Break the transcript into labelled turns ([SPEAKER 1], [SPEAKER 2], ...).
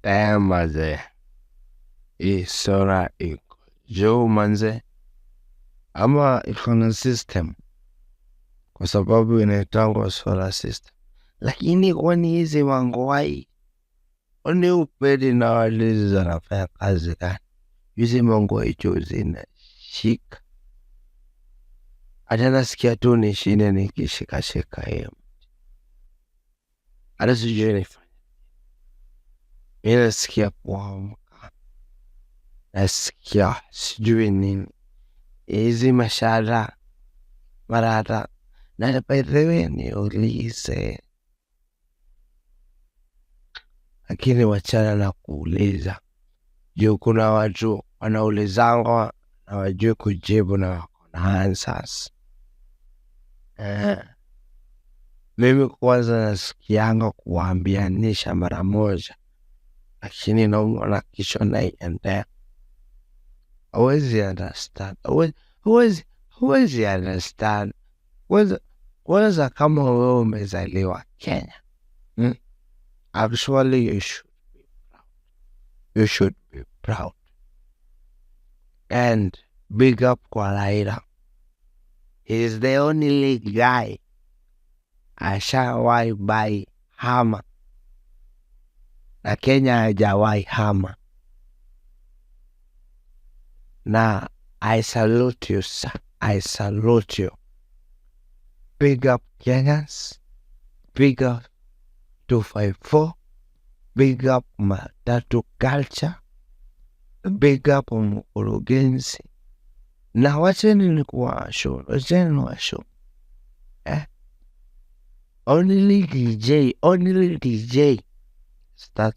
[SPEAKER 1] Manze, hii sura iko juu manze, ama iko na system, kwa sababu inaitangwa solar system. Lakini kwani hizi mangwai, kwani upedi na walizi zinafanya kazi gani? Hizi mangwai juu zinashika, hata nasikia tu nishinde nikishikashika hiyo, hata sijui nifanye. Mimi nasikia kuamka, nasikia sijui nini, hizi mashara marata. Na by the way niulize, lakini wachana na kuuliza, juu kuna watu wanaulizanga na wajui kujibu na wako na answers. Mimi kwanza nasikianga kuambianisha mara moja, lakini naumwa na kichwa naiendea. Huwezi understand, huwezi understand. Kwanza kama wewe umezaliwa Kenya, actually you should be proud. And big up kwa Raila. He is the only guy ashawahi buy hammer, na Kenya hajawahi hammer. Na I salute you, sir. I salute you. Big up Kenyans. Big up 254. Big up Matatu Culture. Big up mkurugenzi. Na wacheni ni kuwasho. Only DJ starts